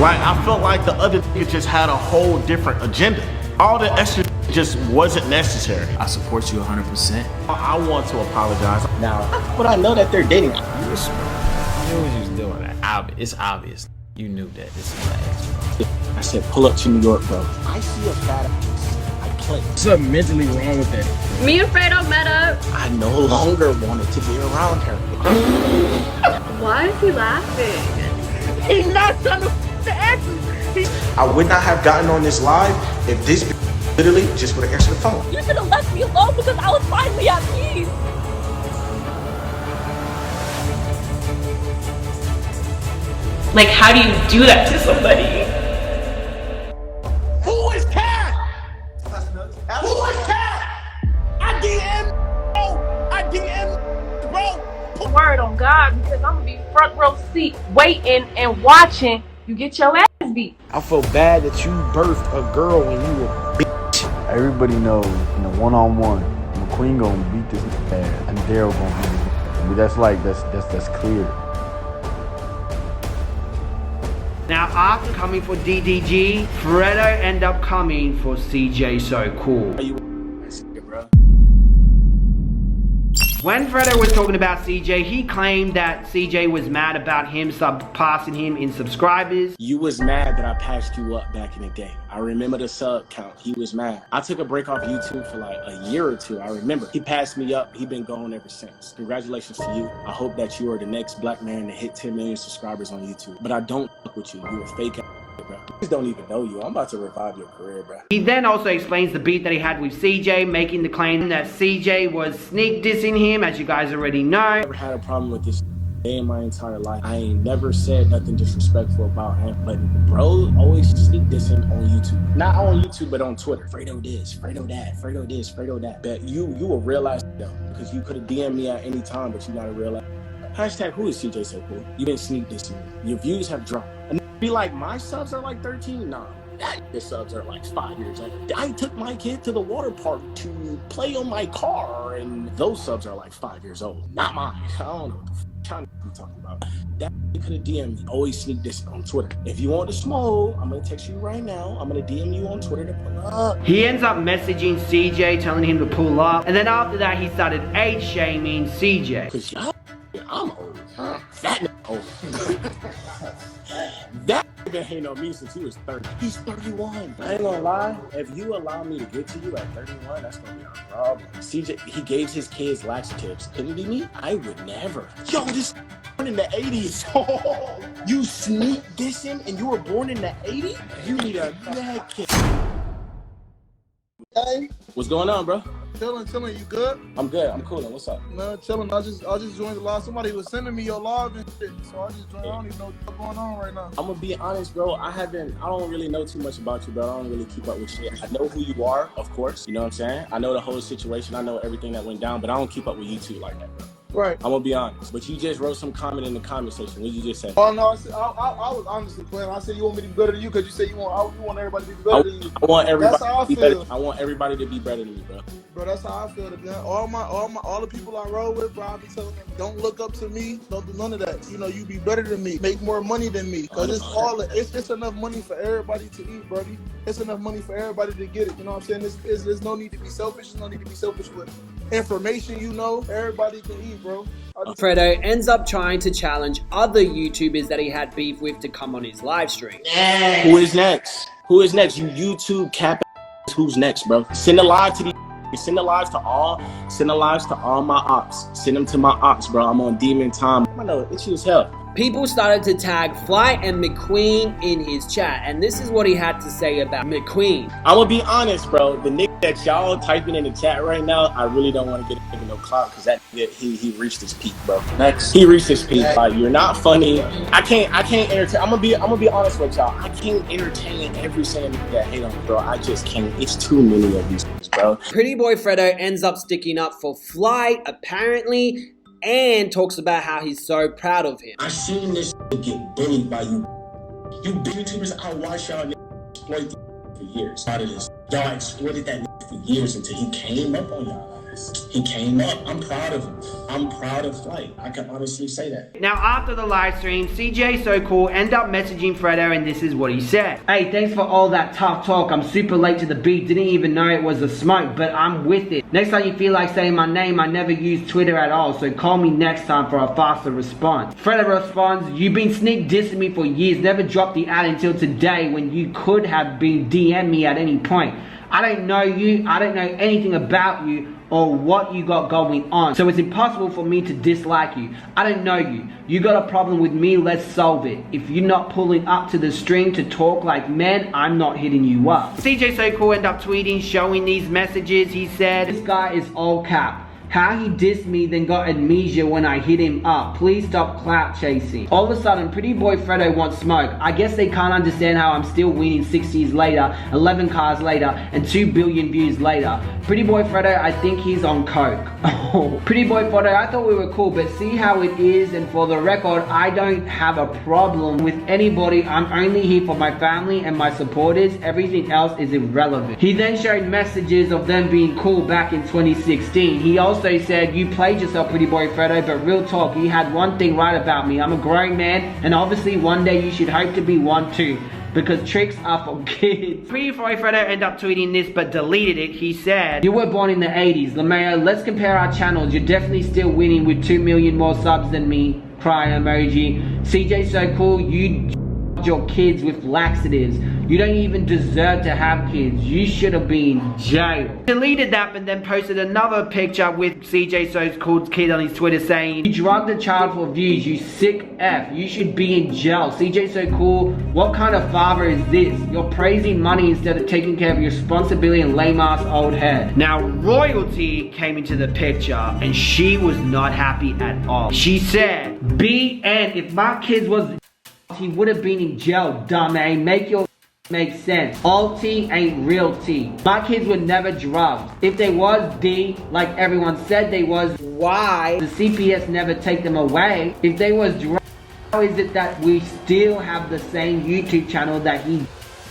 Like, I felt like the other nigga just had a whole different agenda. All the extra just wasn't necessary. I support you 100%. I want to apologize. Now, but I know that they're dating. You knew what you was doing. It's obvious. You knew that this is my ex, bro. I said, pull up to New York, bro. I see a fat ass. I click. Something mentally wrong with that. Me and Fredo met up. I no longer wanted to be around her. Why is he laughing? He's not trying to answer. I would not have gotten on this live if this literally just would have answered the phone. You should have left me alone because I was finally at peace. Like, how do you do that to somebody? Who is Cat? Who is Cat? I DM, bro. Put word on God, because I'm gonna be front row seat waiting and watching you get your ass beat. I feel bad that you birthed a girl when you were a bitch. Everybody knows in a one-on-one, McQueen gonna beat this ass and Daryl gonna beat this. I mean, that's clear. Now, after coming for DDG, Fredo ended up coming for CJ So Cool. When Fredo was talking about CJ, he claimed that CJ was mad about him surpassing him in subscribers. You was mad that I passed you up back in the day. I remember the sub count. He was mad. I took a break off YouTube for like a year or two. I remember. He passed me up. He been gone ever since. Congratulations to you. I hope that you are the next black man to hit 10 million subscribers on YouTube. But I don't fuck with you. You a fake ass. Bro. Just don't even know you. I'm about to revive your career, bro. He then also explains the beef that he had with CJ, making the claim that CJ was sneak dissing him, as you guys already know. I never had a problem with this day in my entire life. I ain't never said nothing disrespectful about him, but bro always sneak dissing on YouTube. Not on YouTube, but on Twitter. Fredo this, Fredo that, Fredo this, Fredo that. But you will realize though, because you could have DM'd me at any time, but you gotta realize. Hashtag who is CJ So Cool? You didn't sneak dissing me. Your views have dropped. Be like, my subs are like 13? Nah, your subs are like 5 years old. I took my kid to the water park to play on my car, and those subs are like 5 years old. Not mine. I don't know what the kind you talking about. That you could have DM'd me. Always sneak this on Twitter. If you want to smoke, I'm gonna text you right now. I'm gonna DM you on Twitter to pull up. He ends up messaging CJ, telling him to pull up, and then after that, he started age shaming CJ. Cause y'all, I'm old. That old. That nigga ain't known me since he was 30. He's 31. I ain't gonna lie. If you allow me to get to you at 31, that's gonna be a problem. CJ, he gave his kids laxatives. Could it be me? I would never. Yo, this born in the 80s. You sneak dissing and you were born in the 80s? You need a mad kid. Hey. What's going on, bro? Chillin', you good? I'm good. I'm coolin'. What's up? Man, chillin'. I just joined the live. Somebody was sending me your live and shit, so I just joined. I don't even know what's going on right now. I'm gonna be honest, bro. I don't really know too much about you, bro. I don't really keep up with shit. I know who you are, of course. You know what I'm saying? I know the whole situation. I know everything that went down, but I don't keep up with you two like that, bro. Right. I'm gonna be honest, but you just wrote some comment in the comment section. What you just say? Oh no, I was honestly playing. I said you want me to be better than you because you said you want everybody to be better than you. I want everybody. That's how I feel. Better. I want everybody to be better than me, bro. Bro, that's how I feel. All the people I roll with, bro, I be telling them, don't look up to me. Don't do none of that. You know, you be better than me. Make more money than me. Cause it's enough money for everybody to eat, buddy. It's enough money for everybody to get it. You know what I'm saying? There's no need to be selfish. There's no need to be selfish with information. You know, everybody can eat, bro. Fredo ends up trying to challenge other YouTubers that he had beef with to come on his live stream. Who is next? Who is next? You YouTube cap. Who's next, bro? Send a live to these. Send the lives to all. Send the lives to all my ops. Send them to my ops, bro. I'm on Dymond time. I know it's as hell. People started to tag Flight and McQueen in his chat, and this is what he had to say about McQueen. I'm gonna be honest, bro. The nigga that y'all typing in the chat right now, I really don't want to get a nigga no clout because that nigga, he reached his peak, bro. Next, he reached his peak. Like, you're not funny. I can't entertain. I'm gonna be honest with y'all. I can't entertain every single nigga that hate on me, bro. I just can't. It's too many of these niggas, bro. PrettyBoyFredo ends up sticking up for Flight, apparently, and talks about how he's so proud of him. I seen this get bullied by you. You big YouTubers, I watched y'all exploit for years. Y'all exploited that for years until he came up on y'all. this. He came up. I'm proud of him. I'm proud of Flight. I can honestly say that. Now, after the live stream, CJ So Cool ended up messaging Fredo, and this is what he said. Hey, thanks for all that tough talk. I'm super late to the beat. Didn't even know it was a smoke, but I'm with it. Next time you feel like saying my name, I never use Twitter at all, so call me next time for a faster response. Fredo responds, you've been sneak dissing me for years, never dropped the ad until today when you could have been DM me at any point. I don't know you, I don't know anything about you or what you got going on, so it's impossible for me to dislike you. I don't know you. You got a problem with me, let's solve it. If you're not pulling up to the string to talk like men, I'm not hitting you up. CJ So Cool ended up tweeting, showing these messages. He said, this guy is all cap. How he dissed me then got amnesia when I hit him up. Please stop clout chasing. All of a sudden, PrettyBoyFredo wants smoke. I guess they can't understand how I'm still winning 6 years later, 11 cars later, and 2 billion views later. PrettyBoyFredo, I think he's on coke. PrettyBoyFredo, I thought we were cool, but see how it is, and for the record, I don't have a problem with anybody. I'm only here for my family and my supporters. Everything else is irrelevant. He then showed messages of them being cool back in 2016. He also said, you played yourself, PrettyBoyFredo, but real talk, you had one thing right about me. I'm a grown man, and obviously one day you should hope to be one too, because tricks are for kids. PrettyBoyFredo ended up tweeting this, but deleted it. He said, you were born in the 80s. LeMayo, let's compare our channels. You're definitely still winning with 2 million more subs than me. Cry emoji. CJ So Cool, you your kids with laxatives. You don't even deserve to have kids. You should have been jailed. Deleted that, but then posted another picture with CJ So Cool's kid on his Twitter saying, you drugged a child for views, you sick F. You should be in jail. CJ So Cool, what kind of father is this? You're praising money instead of taking care of your responsibility and lame ass old head. Now, Royalty came into the picture and she was not happy at all. She said, BN, if my kids was he would have been in jail, dumb A. Make your make sense. All T ain't real T. My kids were never drugged. If they was D, like everyone said they was, why the CPS never take them away? If they was drugged, how is it that we still have the same YouTube channel that he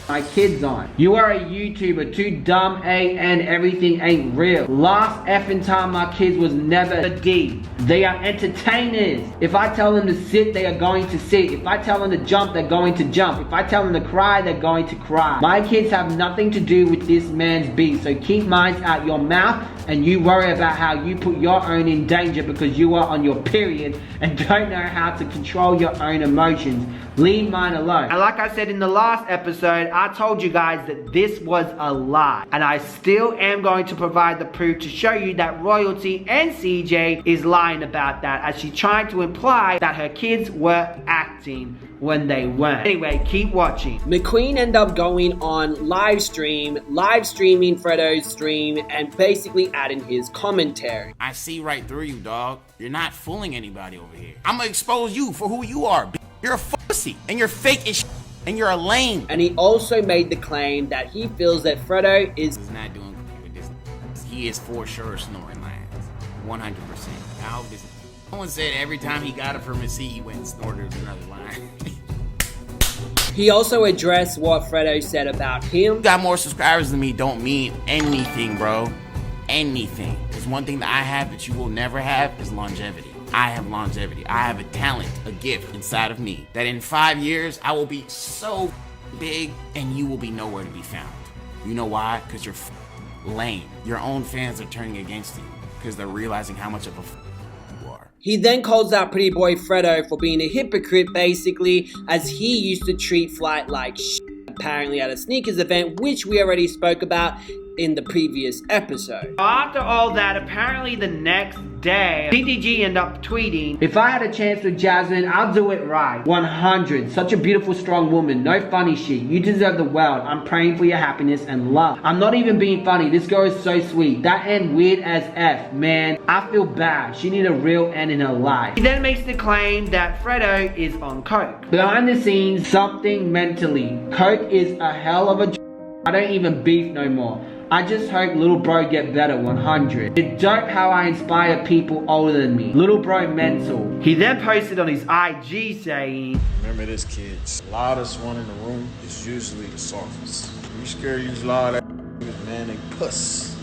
my kids on? You are a YouTuber, too dumb A, and everything ain't real. Last effing time my kids was never a D. They are entertainers. If I tell them to sit, they are going to sit. If I tell them to jump, they're going to jump. If I tell them to cry, they're going to cry. My kids have nothing to do with this man's beef, so keep mine out your mouth and you worry about how you put your own in danger because you are on your period and don't know how to control your own emotions. Leave mine alone. And like I said in the last episode, I told you guys that this was a lie. And I still am going to provide the proof to show you that Royalty and CJ is lying about that, as she's trying to imply that her kids were acting when they weren't. Anyway, keep watching. McQueen ended up going on live streaming Fredo's stream and basically adding his commentary. I see right through you, dog. You're not fooling anybody over here. I'm gonna expose you for who you are. You're a pussy, and you're fake as and you're a lame. And he also made the claim that he feels that Fredo is not doing with this. He is for sure snoring lines, 100%. How this? Someone said every time he got it from his seat, he went and snorted another line. He also addressed what Fredo said about him. You got more subscribers than me don't mean anything, bro. Anything. There's one thing that I have that you will never have is longevity. I have longevity. I have a talent, a gift inside of me that in 5 years, I will be so big and you will be nowhere to be found. You know why? Because you're lame. Your own fans are turning against you because they're realizing how much of a you are. He then calls out PrettyBoyFredo for being a hypocrite, basically, as he used to treat Flight like apparently at a sneakers event, which we already spoke about in the previous episode. After all that, apparently the next day, PTG ended up tweeting, if I had a chance with Jasmine, I'll do it right. 100. Such a beautiful, strong woman. No funny shit. You deserve the world. I'm praying for your happiness and love. I'm not even being funny. This girl is so sweet. That end weird as F, man. I feel bad. She need a real end in her life. He then makes the claim that Fredo is on coke. Behind the scenes, something mentally. Coke is a hell of a I don't even beef no more. I just hope little bro get better. 100. It's dope how I inspire people older than me. Little bro mental. He then posted on his IG saying, remember this, kids. Loudest one in the room is usually the softest. You scare you loud, man, they puss.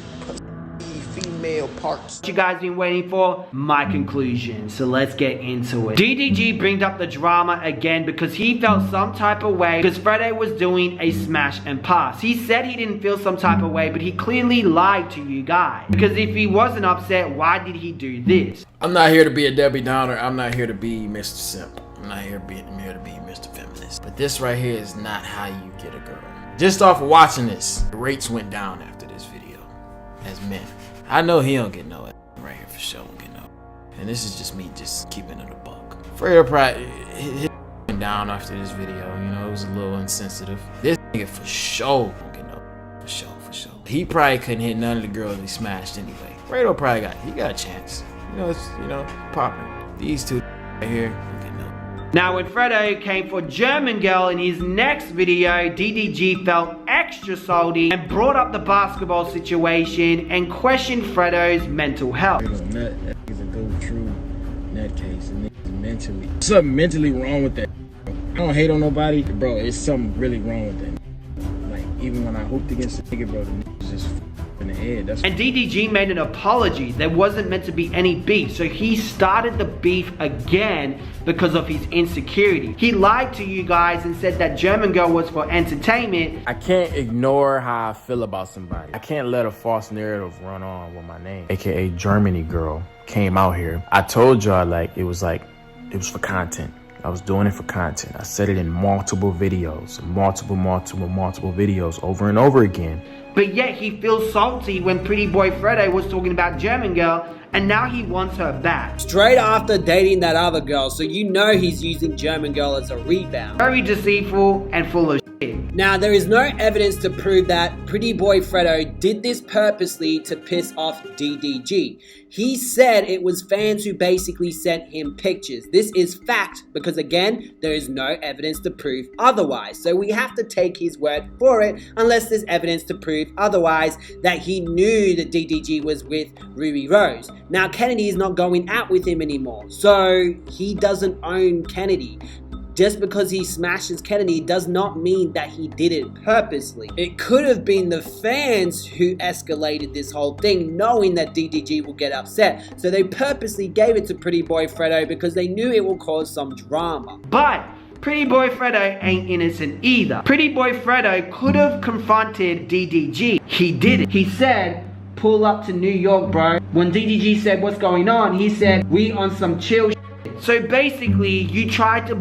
female parts. What you guys been waiting for? My conclusion. So let's get into it. DDG brings up the drama again because he felt some type of way because Fredo was doing a smash and pass. He said he didn't feel some type of way, but he clearly lied to you guys. Because if he wasn't upset, why did he do this? I'm not here to be a Debbie Downer. I'm not here to be Mr. Simp. I'm not here to be Mr. Feminist. But this right here is not how you get a girl. Just off of watching this, the rates went down after this video. As men. I know he don't get no ass right here for sure. Don't get no. And this is just me just keeping it a buck. Fredo probably his went down after this video. You know, it was a little insensitive. This nigga for sure don't get no. For sure. He probably couldn't hit none of the girls he smashed anyway. Fredo probably got a chance. You know, it's popping. These two right here. Now when Fredo came for German girl in his next video, DDG felt extra salty and brought up the basketball situation and questioned Fredo's mental health. That is a go true nutcase and niggas mentally. There's something mentally wrong with that. I don't hate on nobody, bro. It's something really wrong with that. Like even when I hooped against the nigga, bro, the niggas just in the head. And DDG made an apology. There wasn't meant to be any beef, so he started the beef again because of his insecurity. He lied to you guys and said that German girl was for entertainment. I can't ignore how I feel about somebody. I can't let a false narrative run on with my name. AKA Germany girl came out here. I told y'all it was for content. I was doing it for content. I said it in multiple videos, multiple videos over and over again. But yet he feels salty when PrettyBoyFredo was talking about German girl and now he wants her back. Straight after dating that other girl, so you know he's using German girl as a rebound. Very deceitful and full of shit. Now, there is no evidence to prove that PrettyBoyFredo did this purposely to piss off DDG. He said it was fans who basically sent him pictures. This is fact because, again, there is no evidence to prove otherwise. So we have to take his word for it unless there's evidence to prove otherwise that he knew that DDG was with Ruby Rose. Now, Kennedy is not going out with him anymore, so he doesn't own Kennedy. Just because he smashes Kennedy does not mean that he did it purposely. It could have been the fans who escalated this whole thing, knowing that DDG will get upset. So they purposely gave it to PrettyBoyFredo because they knew it will cause some drama. But PrettyBoyFredo ain't innocent either. PrettyBoyFredo could have confronted DDG. He didn't. He said, pull up to New York, bro. When DDG said, what's going on? He said, we on some chill shit. So basically, you tried to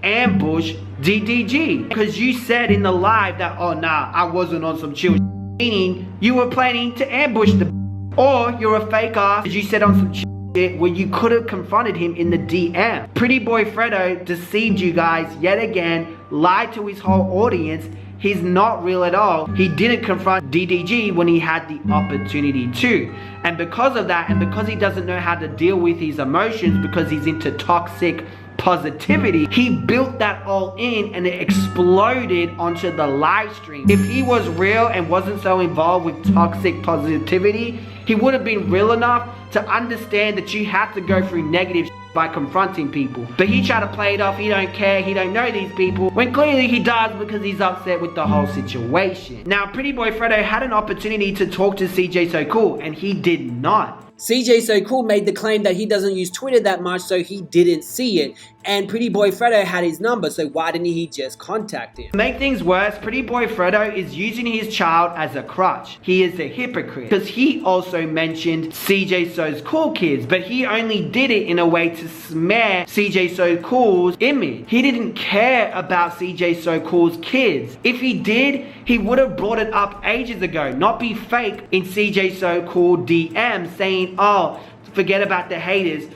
ambush DDG. Because you said in the live that, oh nah, I wasn't on some chill shit. Meaning, you were planning to ambush the or you're a fake ass. You said on some shit where you could have confronted him in the DM. PrettyBoyFredo deceived you guys yet again, lied to his whole audience. He's not real at all. He didn't confront DDG when he had the opportunity to. And because of that, and because he doesn't know how to deal with his emotions because he's into toxic positivity, he built that all in and it exploded onto the live stream. If he was real and wasn't so involved with toxic positivity, he would have been real enough to understand that you have to go through negative by confronting people. But he tried to play it off, he don't care, he don't know these people, when clearly he does because he's upset with the whole situation. Now, PrettyBoyFredo had an opportunity to talk to CJ So Cool, and he did not. CJ So Cool made the claim that he doesn't use Twitter that much, so he didn't see it. And PrettyBoyFredo had his number, so why didn't he just contact him? To make things worse, PrettyBoyFredo is using his child as a crutch. He is a hypocrite because he also mentioned CJ So Cool kids, but he only did it in a way to smear CJ So Cool's image. He didn't care about CJ So Cool's kids. If he did, he would have brought it up ages ago, not be fake in CJ So Cool DM saying, oh, forget about the haters.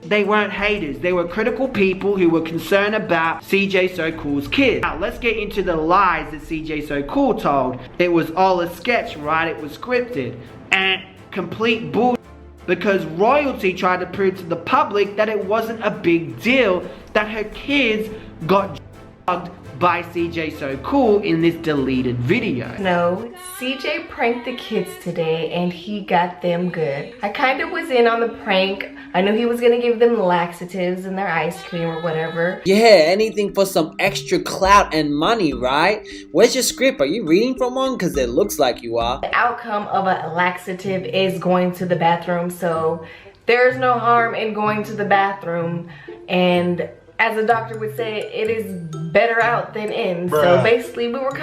They weren't haters. They were critical people who were concerned about CJ So Cool's kids. Now, let's get into the lies that CJ So Cool told. It was all a sketch, right? It was scripted. And complete bullshit. Because royalty tried to prove to the public that it wasn't a big deal that her kids got by CJ So Cool in this deleted video. No, CJ pranked the kids today and he got them good. I kind of was in on the prank. I knew he was gonna give them laxatives and their ice cream or whatever. Yeah, anything for some extra clout and money, right? Where's your script? Are you reading from one? Because it looks like you are. The outcome of a laxative is going to the bathroom, so there's no harm in going to the bathroom, and as a doctor would say, it is better out than in. Bruh. So basically, he was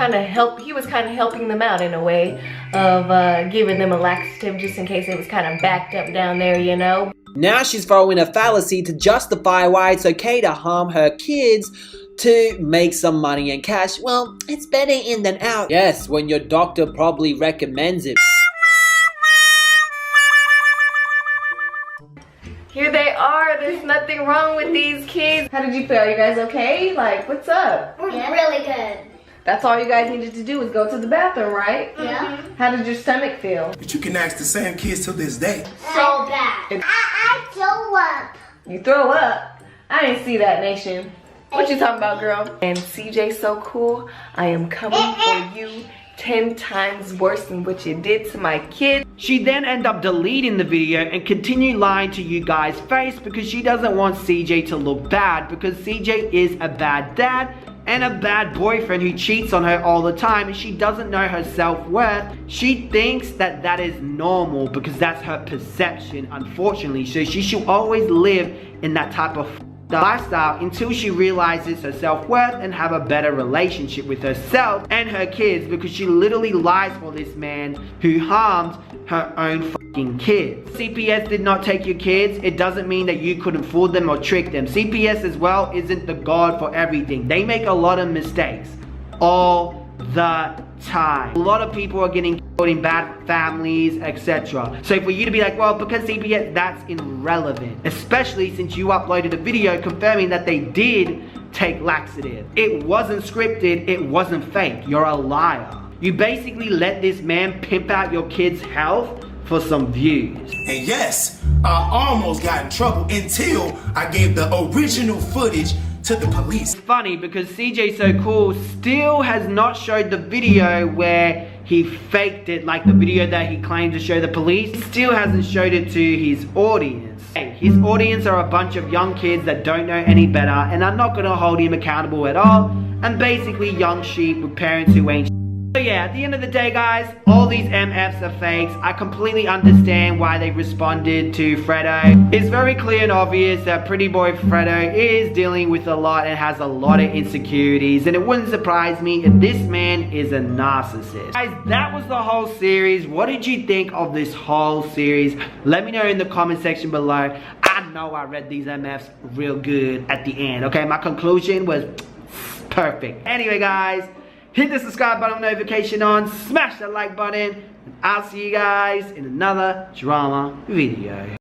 kind of helping them out in a way of giving them a laxative just in case it was kind of backed up down there, you know. Now she's throwing a fallacy to justify why it's okay to harm her kids to make some money and cash. Well, it's better in than out. Yes, when your doctor probably recommends it. Here they are. There's nothing wrong with these kids. How did you feel? You guys okay? Like, what's up? Yeah. Really good. That's all you guys needed to do was go to the bathroom, right? Yeah. How did your stomach feel? But you can ask the same kids to this day. So bad. I throw up. You throw up? I didn't see that, Nation. What you talking about, girl? And CJ So Cool, I am coming for you 10 times worse than what you did to my kid. She then ended up deleting the video and continued lying to you guys' face because she doesn't want CJ to look bad, because CJ is a bad dad and a bad boyfriend who cheats on her all the time, and she doesn't know her self-worth. She thinks that that is normal because that's her perception, unfortunately. So she should always live in that type of lifestyle until she realizes her self-worth and have a better relationship with herself and her kids, because she literally lies for this man who harmed her own fucking kids. CPS did not take your kids. It doesn't mean that you couldn't fool them or trick them. CPS as well isn't the god for everything. They make a lot of mistakes all the time. A lot of people are getting killed in bad families, etc. So for you to be like, well, because CPS, that's irrelevant. Especially since you uploaded a video confirming that they did take laxative. It wasn't scripted, it wasn't fake. You're a liar. You basically let this man pimp out your kid's health for some views. And yes, I almost got in trouble until I gave the original footage to the police. It's funny because CJ So Cool still has not showed the video where he faked it, like the video that he claimed to show the police. He still hasn't showed it to his audience. His audience are a bunch of young kids that don't know any better and are not gonna hold him accountable at all, and basically young sheep with parents who ain't. So yeah, at the end of the day, guys, all these MFs are fakes. I completely understand why they responded to Fredo. It's very clear and obvious that PrettyBoyFredo is dealing with a lot and has a lot of insecurities, and it wouldn't surprise me if this man is a narcissist. Guys, that was the whole series. What did you think of this whole series? Let me know in the comment section below. I know I read these MFs real good at the end, okay? My conclusion was perfect. Anyway, guys, hit the subscribe button, notification on, smash that like button, and I'll see you guys in another drama video.